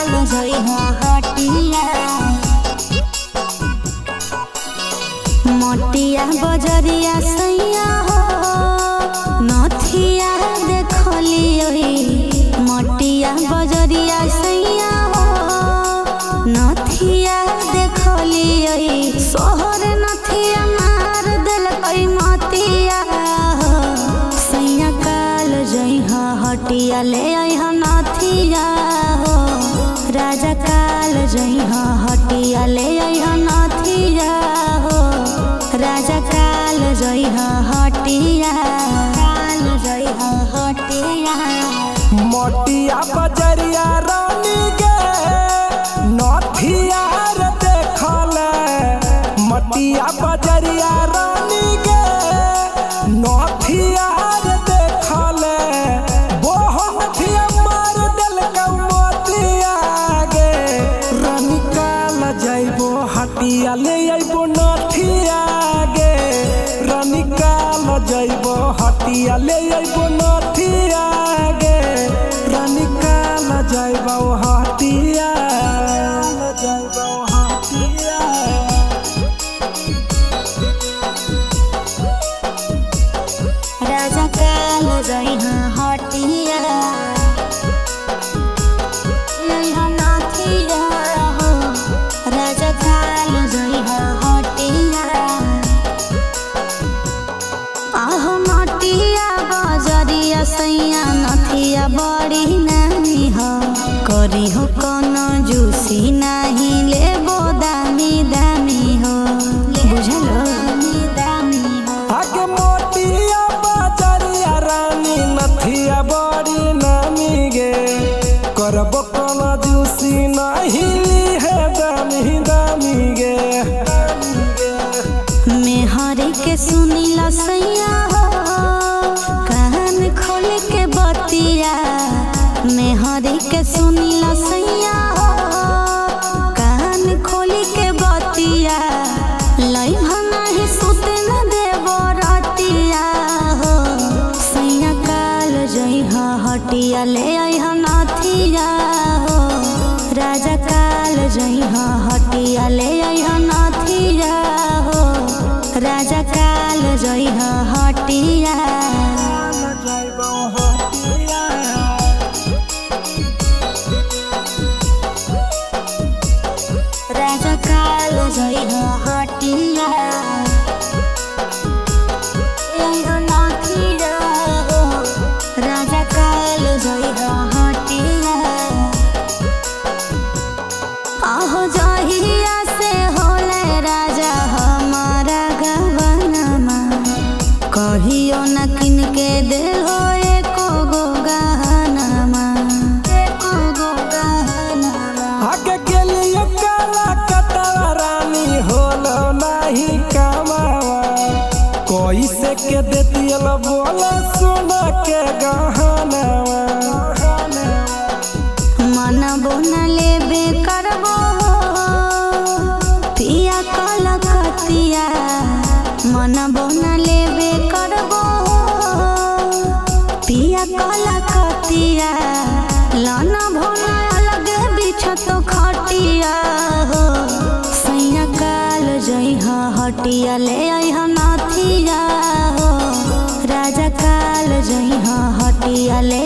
काल जइहा हटिया मटिया बजरिया सैया हो नथिया देखलियो मटिया बजरिया सैया हो नथिया देखलियो सोहर नथिया मार देलकै मतिया हो सैया काल जइहा हटिया ले अइहा नथिया हो राजा काल जइहा हटिया ले अइहा नथिया हो राजा काल जइहा हटिया काल जइहा हटिया मटिया बजरिया रानी गे नथिया रे देखले मटिया बजरिया रानी गे नथिया रे देखले बोहन थिया मार देलकै मोतिया गे रानी काल जइबो हटिया ले अइबो नथिया गे रानी काल जइबो हटिया ले अइबो नथिया गे रानी काल जइबो हटिया जइबो हटिया राजा काल जइहा हटिया लइहा नथिया हो राजा काल जइहा हटिया आहो मटिया बजरिया सैया नथिया बड़ी नानी हो करी हो कोनो जूसी नहीं लेबो दामी दामी हो बुझलो दामी हो आगे मोटिया बजरिया रानी नथिया बड़ी नामी गे करबो कोनो जूसी नहीं ली है दामी दामी गे मेहरी के सुनीला सैया हो कान खोल के बतिया मेहरी के सुनीला सैया हो कान खोल के बतिया लइहा नहीं सुते न देबो रतिया हो सैया काल जइहा हटिया ले अइहा नथिया हो राजा काल जइहा हटिया ले अइहा नथिया हो राजा काल जइहा हटिया जइबो हटिया राजा काल जइहा हटिया अइहा नथिया हो राजा काल जइहा हटिया आहो जहिया से होले राजा हमारा गवनमा कहियो न किन के देहो एको गो गहनमा एको गो गहनमा आगे के लिए काला कतवा रानी होलो नहीं कमावा कैसे के देतियल बोला सोना के गहनवा मनबो न लेबे करबो पिया कलकतिया मनबो न लेबे करबो पिया कलकतिया लाना भोना अलगे बिछ तो खटिया हो सैया काल जइहा हटिया ले अइहा नथिया हो राजा काल जइहा हटिया ले